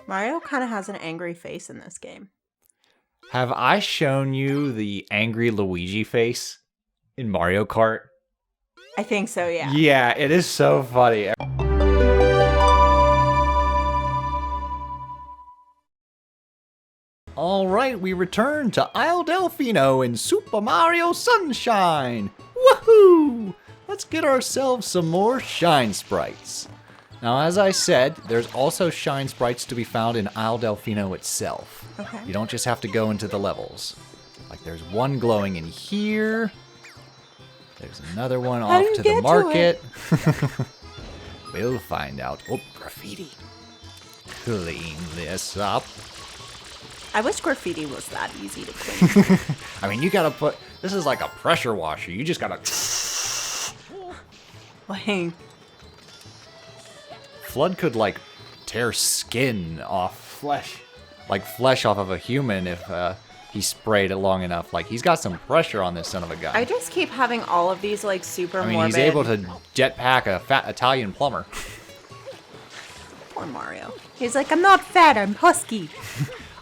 Mario kind of has an angry face in this game. Have I shown you the angry Luigi face in Mario Kart? I think so, yeah. Yeah, it is so funny. All right, we return to Isle Delfino in Super Mario Sunshine. Woohoo! Let's get ourselves some more shine sprites. Now, as I said, there's also shine sprites to be found in Isle Delfino itself. Okay. You don't just have to go into the levels. Like, there's one glowing in here. There's another one off to the market. We'll find out. Oh, graffiti. Clean this up. I wish graffiti was that easy to clean. I mean, you gotta put... This is like a pressure washer. You just gotta... Like... Flood could, like, tear skin off flesh. Like, flesh off of a human if he sprayed it long enough. Like, he's got some pressure on this son of a gun. I just keep having all of these, like, super morbid... I mean, he's able to jetpack a fat Italian plumber. Poor Mario. He's like, I'm not fat, I'm husky.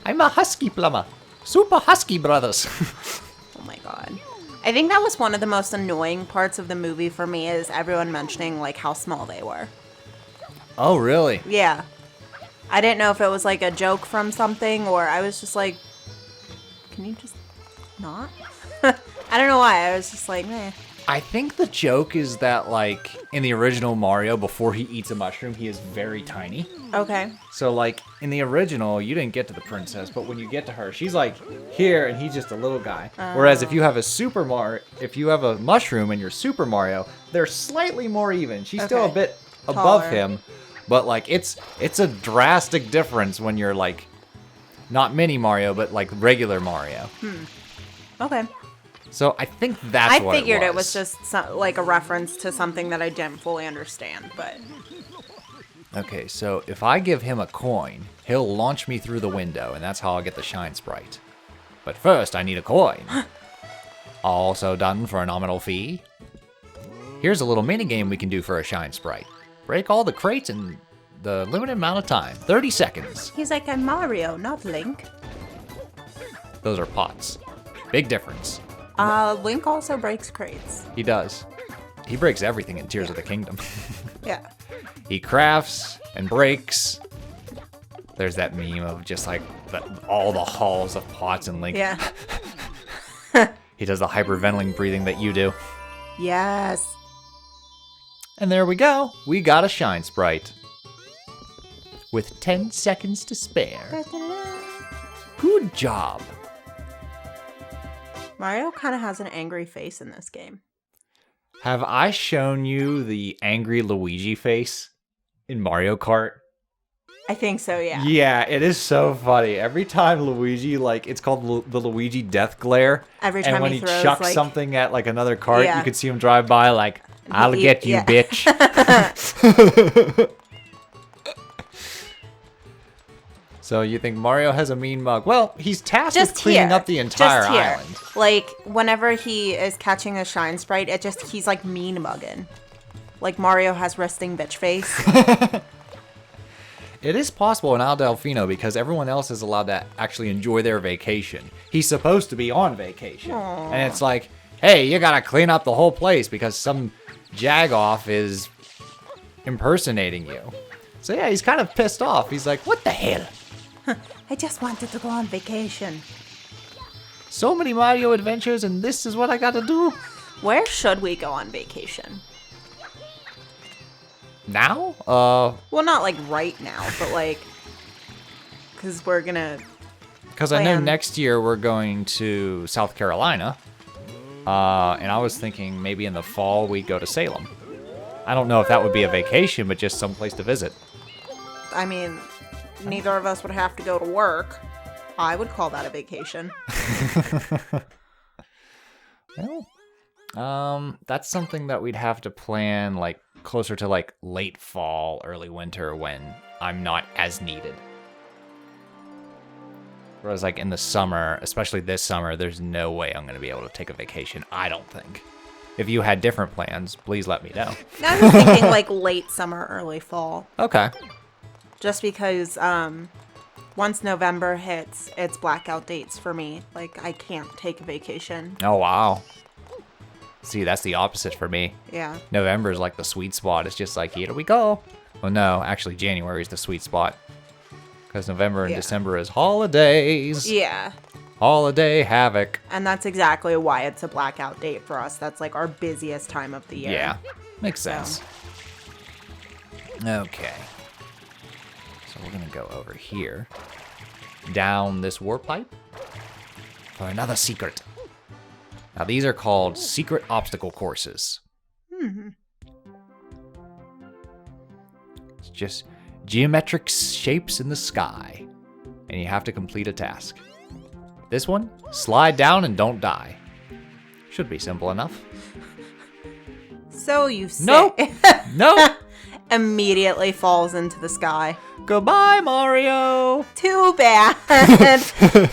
I'm a husky plumber. Super husky brothers. Oh my god. I think that was one of the most annoying parts of the movie for me, is everyone mentioning, like, how small they were. Oh, really? Yeah. I didn't know if it was, like, a joke from something, or I was just like, can you just not? I don't know why. I was just like, meh. I think the joke is that, like, in the original Mario, before he eats a mushroom, he is very tiny. Okay. So, like, in the original, you didn't get to the princess, but when you get to her, she's, like, here, and he's just a little guy. Whereas if you have a mushroom and you're Super Mario, they're slightly more even. She's still a bit above him, but, like, it's a drastic difference when you're, like, not mini Mario, but, like, regular Mario. Okay. So I think that's what it was. I figured it was just like a reference to something that I didn't fully understand, but... Okay, so if I give him a coin, he'll launch me through the window, and that's how I'll get the shine sprite. But first, I need a coin. Also done for a nominal fee. Here's a little minigame we can do for a shine sprite. Break all the crates in the limited amount of time. 30 seconds. He's like, I'm Mario, not Link. Those are pots. Big difference. Link also breaks crates. He does. He breaks everything in Tears of the Kingdom. Yeah. He crafts and breaks. There's that meme of just like all the halls of pots and Link. Yeah. He does the hyperventilating breathing that you do. Yes. And there we go. We got a shine sprite. With 10 seconds to spare. Good job. Mario kind of has an angry face in this game. Have I shown you the angry Luigi face in Mario Kart? I think so, yeah. Yeah, it is so funny. Every time Luigi, like, it's called the Luigi death glare. Every time and when he throws, chucks like, something at, like, another cart, yeah. you could see him drive by, like, I'll get you, bitch. So you think Mario has a mean mug? Well, he's tasked with cleaning up the entire island. Like, whenever he is catching a shine sprite, he's like mean mugging. Like Mario has resting bitch face. It is possible in Isle Delfino because everyone else is allowed to actually enjoy their vacation. He's supposed to be on vacation. Aww. And it's like, hey, you gotta clean up the whole place because some jagoff is impersonating you. So yeah, he's kind of pissed off. He's like, what the hell? I just wanted to go on vacation. So many Mario adventures and this is what I gotta do? Where should we go on vacation? Now? Well, not like right now, but like... Because we're gonna... Because I know next year we're going to South Carolina. And I was thinking maybe in the fall we'd go to Salem. I don't know if that would be a vacation, but just someplace to visit. I mean... Neither of us would have to go to work. I would call that a vacation. Well, that's something that we'd have to plan like closer to like late fall, early winter when I'm not as needed. Whereas like in the summer, especially this summer, there's no way I'm going to be able to take a vacation, I don't think. If you had different plans, please let me know. I was thinking like late summer, early fall. Okay. Just because once November hits, it's blackout dates for me. Like, I can't take a vacation. Oh, wow. See, that's the opposite for me. Yeah. November is like the sweet spot. It's just like, here we go. Well, no, actually, January is the sweet spot. Because November and December is holidays. Yeah. Holiday havoc. And that's exactly why it's a blackout date for us. That's like our busiest time of the year. Yeah, makes sense. Okay. So we're going to go over here. Down this warp pipe. For another secret. Now, these are called secret obstacle courses. It's just geometric shapes in the sky. And you have to complete a task. This one, slide down and don't die. Should be simple enough. So you say. Nope. Nope. Immediately falls into the sky. Goodbye, Mario. Too bad.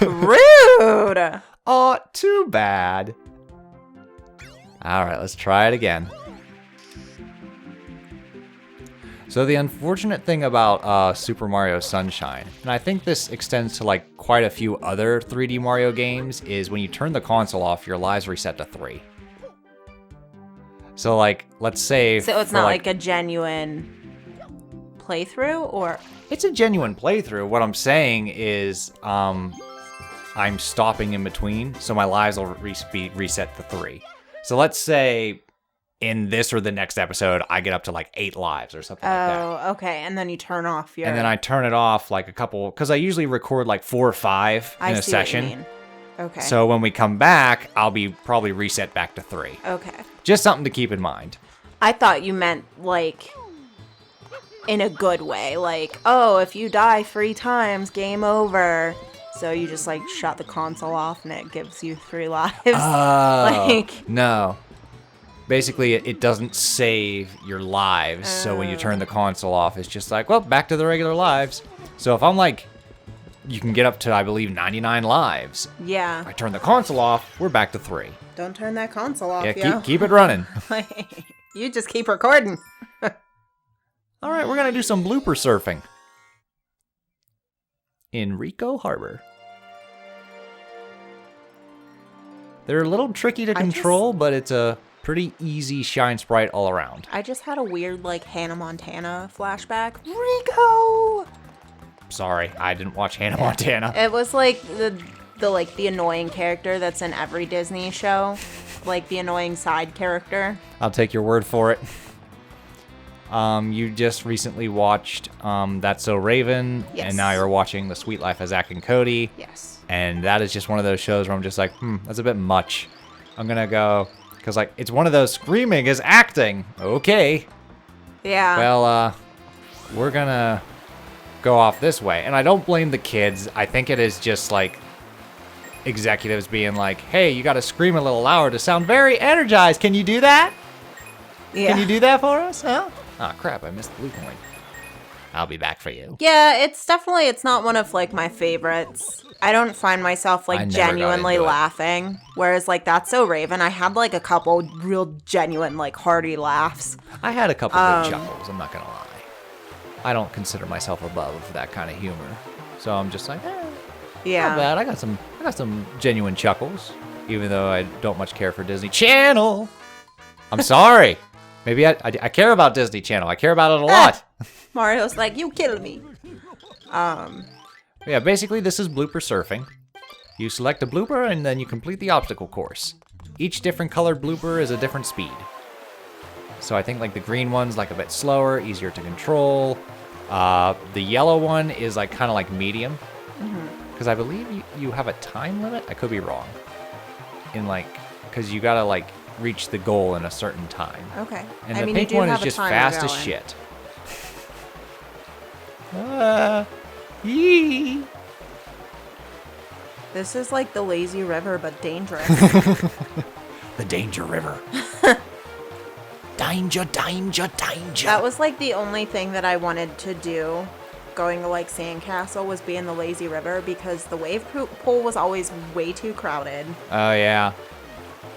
Rude. Oh, too bad. All right, let's try it again. So the unfortunate thing about Super Mario Sunshine, and I think this extends to like quite a few other 3D Mario games, is when you turn the console off, your lives reset to 3. So like, let's say... So it's not like a genuine playthrough, or... It's a genuine playthrough. What I'm saying is I'm stopping in between, so my lives will be reset to 3. So let's say... in this or the next episode, I get up to like 8 lives or something like that. Oh, okay. And then you turn off your... And then I turn it off like a couple... Because I usually record like 4 or 5 in a session. What you mean. Okay. So when we come back, I'll be probably reset back to 3. Okay. Just something to keep in mind. I thought you meant like... in a good way. Like, oh, if you die 3 times, game over. So you just like shut the console off and it gives you 3 lives. Oh. Like... No. Basically, it doesn't save your lives, so when you turn the console off, it's just like, well, back to the regular lives. So if I'm like, you can get up to, I believe, 99 lives. Yeah. If I turn the console off, we're back to 3. Don't turn that console off, Yeah, keep it running. You just keep recording. All right, we're going to do some blooper surfing. In Ricco Harbor. They're a little tricky to control, but it's a... pretty easy shine sprite all around. I just had a weird, like, Hannah Montana flashback. Ricco! Sorry, I didn't watch Hannah Montana. It was like the annoying character that's in every Disney show. Like the annoying side character. I'll take your word for it. You just recently watched That's So Raven, Yes. and now you're watching The Sweet Life of Zack and Cody. Yes. And that is just one of those shows where I'm just like, that's a bit much. I'm gonna go... Because, like, it's one of those screaming is acting. Okay. Yeah. Well, we're gonna go off this way. And I don't blame the kids. I think it is just, like, executives being like, hey, you gotta scream a little louder to sound very energized. Can you do that? Yeah. Can you do that for us? Huh? Oh, crap, I missed the blue coin. I'll be back for you. Yeah, it's not one of, like, my favorites. I don't find myself, like, genuinely laughing. Whereas, like, That's So Raven, I had, like, a couple real genuine, like, hearty laughs. I had a couple good chuckles, I'm not gonna lie. I don't consider myself above that kind of humor. So I'm just like, Yeah. not bad. I got some genuine chuckles. Even though I don't much care for Disney Channel. I'm sorry. Maybe I care about Disney Channel. I care about it a lot. Mario's like, you kill me. Yeah, basically this is blooper surfing. You select a blooper and then you complete the obstacle course. Each different colored blooper is a different speed. So I think like the green one's like a bit slower, easier to control. The yellow one is like kind of like medium. Because I believe you have a time limit. I could be wrong. In like, because you gotta like reach the goal in a certain time. Okay. And the pink one is just fast as shit. Yee. This is like the lazy river, but dangerous. The Danger River. Danger, danger, danger. That was like the only thing that I wanted to do going to like Sandcastle was be in the lazy river because the wave pool was always way too crowded. Oh, yeah.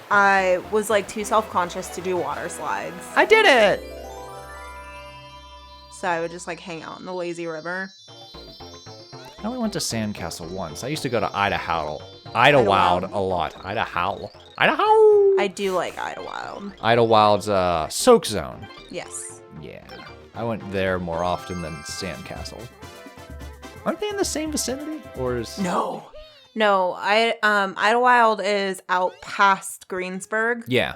I was like too self-conscious to do water slides. I did it! So I would just like hang out in the lazy river. I only went to Sandcastle once. I used to go to Idlewild a lot. Idaho. I do like Idlewild. Idlewild's soak zone. Yes. Yeah. I went there more often than Sandcastle. Aren't they in the same vicinity? Or is... No, Idlewild is out past Greensburg. Yeah.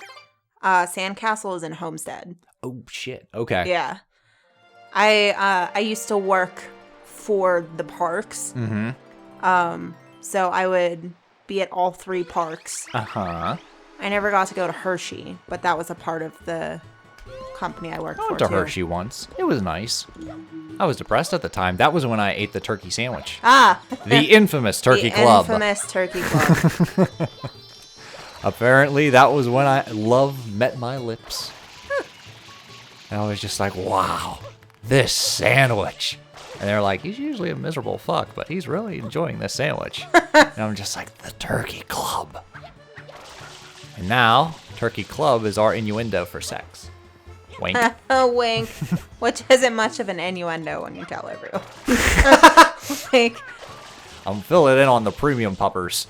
Sandcastle is in Homestead. Oh, shit. Okay. Yeah. I used to work for the parks. Mm-hmm. So I would be at all 3 parks. Uh-huh. I never got to go to Hershey, but that was a part of the company I worked for, I went to Hershey once. It was nice. I was depressed at the time. That was when I ate the turkey sandwich. Ah! The infamous turkey club. The infamous turkey club. Apparently, that was when love met my lips. And I was just like, wow, this sandwich. And they're like, he's usually a miserable fuck, but he's really enjoying this sandwich. And I'm just like, the turkey club. And now, turkey club is our innuendo for sex. Wink. A wink. Which isn't much of an innuendo when you tell everyone. Like, I'm filling in on the premium puppers.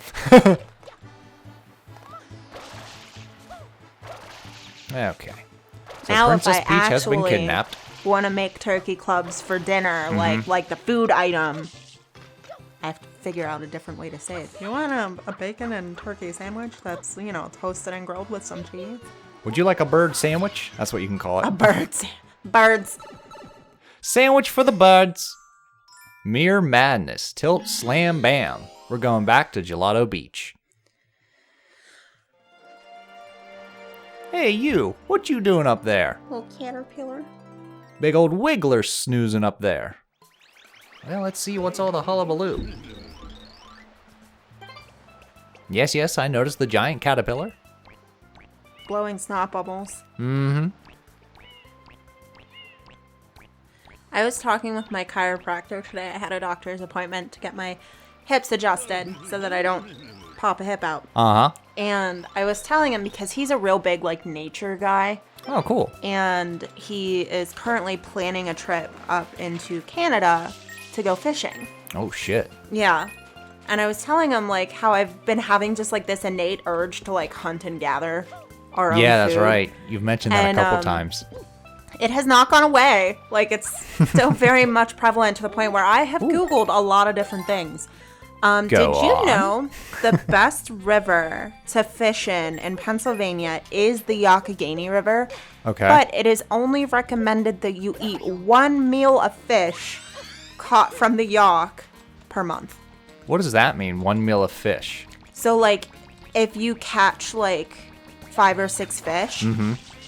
Okay. So now Princess if Peach I has been actually kidnapped. want to make turkey clubs for dinner, like the food item, I have to figure out a different way to say it. You want a bacon and turkey sandwich that's, toasted and grilled with some cheese? Would you like a bird sandwich? That's what you can call it. Birds. Sandwich for the birds. Mere madness. Tilt, slam, bam. We're going back to Gelato Beach. Hey, you. What you doing up there? Little caterpillar. Big old wiggler snoozing up there. Well, let's see what's all the hullabaloo. Yes, I noticed the giant caterpillar. Blowing snot bubbles. Mm-hmm. I was talking with my chiropractor today. I had a doctor's appointment to get my hips adjusted so that I don't pop a hip out. Uh-huh. And I was telling him because he's a real big, nature guy. Oh, cool. And he is currently planning a trip up into Canada to go fishing. Oh, shit. Yeah. And I was telling him, how I've been having just, this innate urge to, hunt and gather our own Yeah, that's food. right. You've mentioned that And, a couple times. It has not gone away. It's still very much prevalent to the point where I have Googled a lot of different things. Did you know the best river to fish in Pennsylvania is the Youghiogheny River? Okay. But it is only recommended that you eat 1 meal of fish caught from the Yacht per month. What does that mean, 1 meal of fish? So, if you catch, 5 or 6 fish,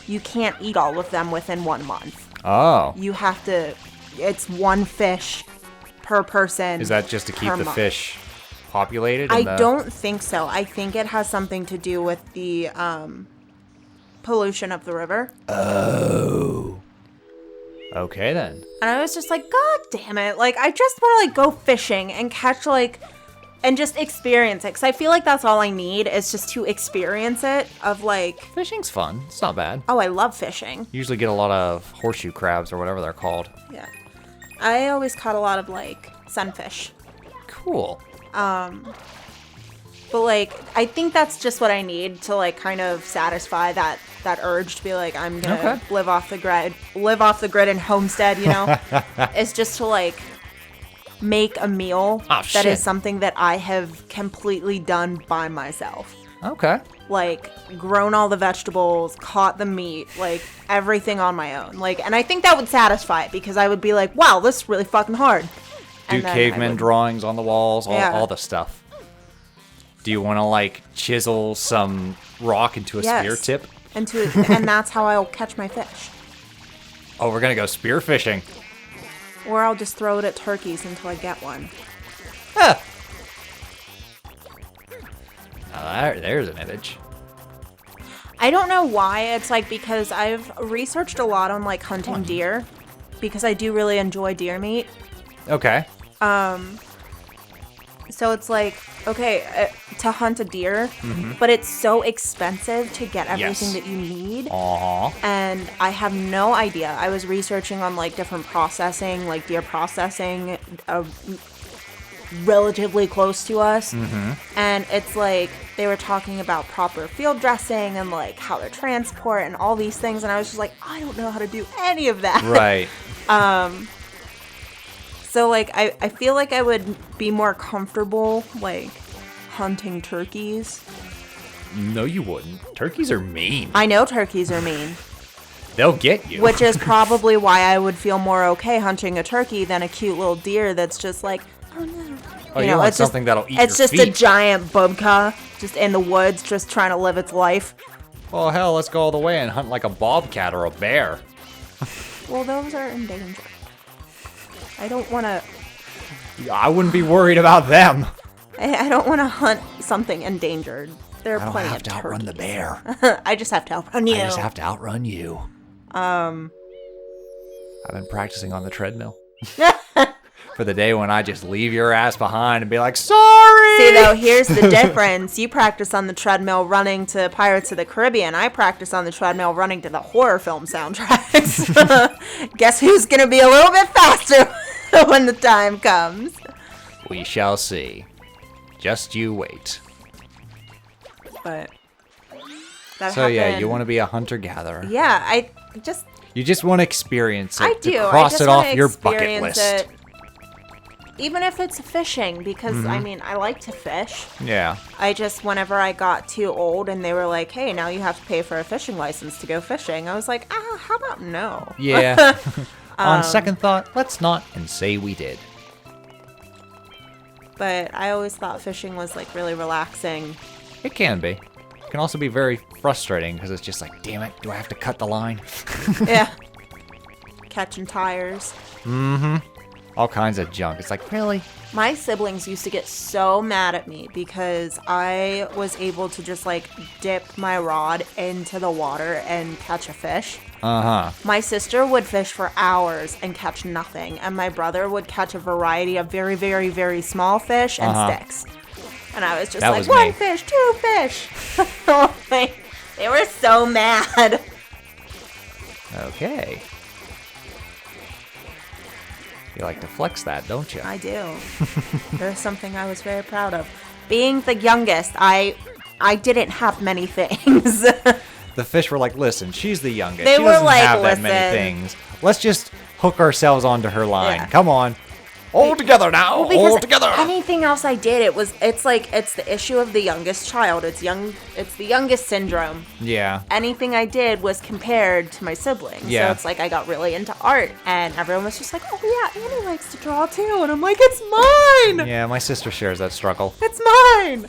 you can't eat all of them within 1 month. Oh. You have to, it's 1 fish per person. Is that just to keep the month. fish populated? I don't think so. I think it has something to do with the pollution of the river. Oh. Okay, then. And I was just like, God damn it. I just want to, go fishing and catch, and just experience it. Because I feel like that's all I need is just to experience it of, Fishing's fun. It's not bad. oh, I love fishing. You usually get a lot of horseshoe crabs or whatever they're called. Yeah. I always caught a lot of, sunfish. Cool. But, I think that's just what I need to, kind of satisfy that urge to be I'm gonna live off the grid in Homestead, It's just to, make a meal that is something that I have completely done by myself. Okay. Grown all the vegetables, caught the meat, everything on my own. And I think that would satisfy it because I would be like, wow, this is really fucking hard. Do caveman drawings on the walls, all the stuff. Do you want to, chisel some rock into a spear tip? And that's how I'll catch my fish. Oh, we're going to go spear fishing. Or I'll just throw it at turkeys until I get one. Huh. Now there's an image. I don't know why. It's because I've researched a lot on hunting deer because I do really enjoy deer meat. Okay. So it's okay, to hunt a deer, but it's so expensive to get everything that you need. And I have no idea. I was researching on different processing, deer processing, relatively close to us. Mm-hmm. And it's like they were talking about proper field dressing and like how to transport and all these things. And I was just like, I don't know how to do any of that. Right. So like I feel like I would be more comfortable like hunting turkeys. No, you wouldn't. Turkeys are mean. I know turkeys are mean. They'll get you. Which is probably why I would feel more okay hunting a turkey than a cute little deer that's just like, oh no. Oh, you want something that'll eat It's your just a feet. giant bobca just in the woods just trying to live its life. Well, hell, let's go all the way and hunt like a bobcat or a bear. Well, those are endangered. I don't want to... I wouldn't be worried about them. I don't want to hunt something endangered. There are I don't plenty have of to outrun the turkeys. bear. I just have to outrun you. I just have to outrun you. I've been practicing on the treadmill. For the day when I just leave your ass behind and be like, sorry! See, though, here's the difference. You practice on the treadmill running to Pirates of the Caribbean. I practice on the treadmill running to the horror film soundtracks. Guess who's going to be a little bit faster when the time comes? We shall see. Just you wait. But that So yeah, happened. you want to be a hunter-gatherer. Yeah, I just... You just want to experience it. I to do. cross I just it wanna off your bucket experience list. it. Even if it's fishing, because, I mean, I like to fish. Yeah. I just, whenever I got too old and they were like, hey, now you have to pay for a fishing license to go fishing, I was like, how about no? Yeah. On second thought, let's not and say we did. But I always thought fishing was, like, really relaxing. It can be. It can also be very frustrating because it's just like, damn it, do I have to cut the line? Yeah. Catching tires. Mm-hmm. All kinds of junk. It's like, really? My siblings used to get so mad at me because I was able to just, like, dip my rod into the water and catch a fish. Uh-huh. My sister would fish for hours and catch nothing, and my brother would catch a variety of very, very, very small fish and sticks. And I was just That like, was one me. fish, two fish. They were so mad. Okay. You like to flex that, don't you? I do. There's something I was very proud of. Being the youngest, I didn't have many things. The fish were like, listen, she's the youngest. They she were doesn't like, have that many listen. things. Let's just hook ourselves onto her line. Yeah. Come on. All together now. Well, because all together. anything else I did, it's the issue of the youngest child. It's the youngest syndrome. Yeah. Anything I did was compared to my siblings. Yeah. So it's like I got really into art, and everyone was just like, oh yeah, Annie likes to draw too. And I'm like, it's mine! Yeah, my sister shares that struggle. It's mine!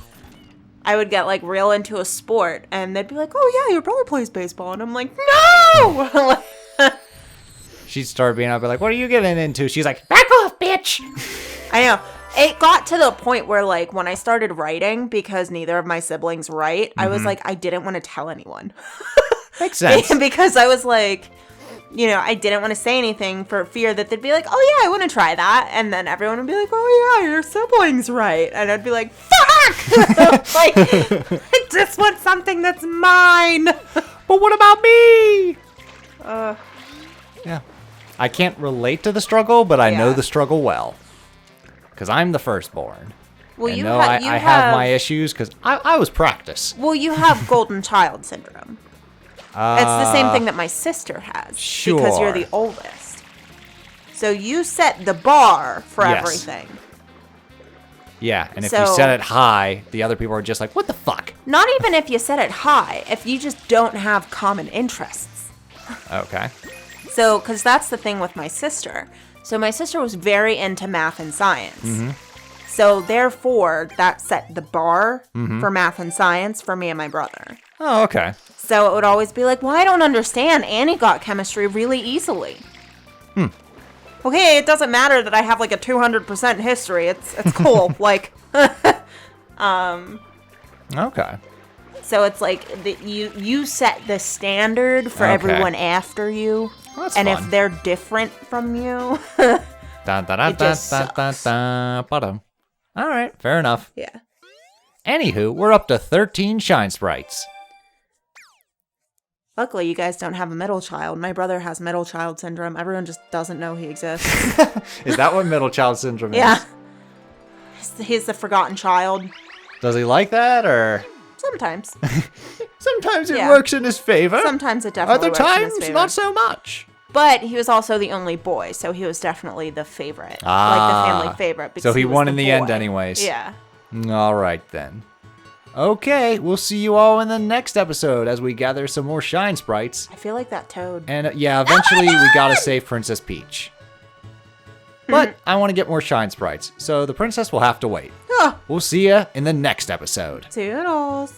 I would get like real into a sport, and they'd be like, oh yeah, your brother plays baseball. And I'm like, no! She'd start being up, be like, what are you getting into? She's like, back off, bitch! I know. It got to the point where, like, when I started writing, because neither of my siblings write, I was like, I didn't want to tell anyone. Makes sense. Because I was like, you know, I didn't want to say anything for fear that they'd be like, oh yeah, I want to try that. And then everyone would be like, oh yeah, your siblings write. And I'd be like, fuck! Like, I just want something that's mine. But what about me? Uh, Yeah. I can't relate to the struggle, but I know Yeah. the struggle well. Because I'm the firstborn. well, And you, no, ha- I have my issues because I was practice. Well, you have golden child syndrome. It's the same thing that my sister has. Because you're sure. the oldest. So you set the bar for Yes. everything. Yeah, and if So- you set it high, the other people are just like, what the fuck? Not even if you set it high, if you just don't have common interests. Okay. So, because that's the thing with my sister. So my sister was very into math and science. So therefore, that set the bar for math and science for me and my brother. Oh, okay. So it would always be like, well, I don't understand. Annie got chemistry really easily. Okay, it doesn't matter that I have like a 200% history. It's cool. Like, Okay. so it's like you set the standard for Okay. everyone after you. Well, that's and fun. if they're different from you, Dun, dun, dun, It just dun, dun, sucks. dun, ba-dum. All right, fair enough. yeah. Anywho, we're up to 13 shine sprites. Luckily, you guys don't have a middle child. My brother has middle child syndrome. Everyone just doesn't know he exists. Is that what middle child syndrome is? Yeah. He's the forgotten child. Does he like that, or Sometimes. sometimes it Yeah. works in his favor? Sometimes it definitely Other works in his times, favor. not so much. But he was also the only boy, so he was definitely the favorite. Like the family favorite. Because So he was won the in the end boy. anyways. Yeah. All right, then. Okay, we'll see you all in the next episode as we gather some more shine sprites. I feel like that toad. And yeah, eventually we gotta save Princess Peach. But I want to get more shine sprites, so the princess will have to wait. Huh. We'll see ya in the next episode. Toodles.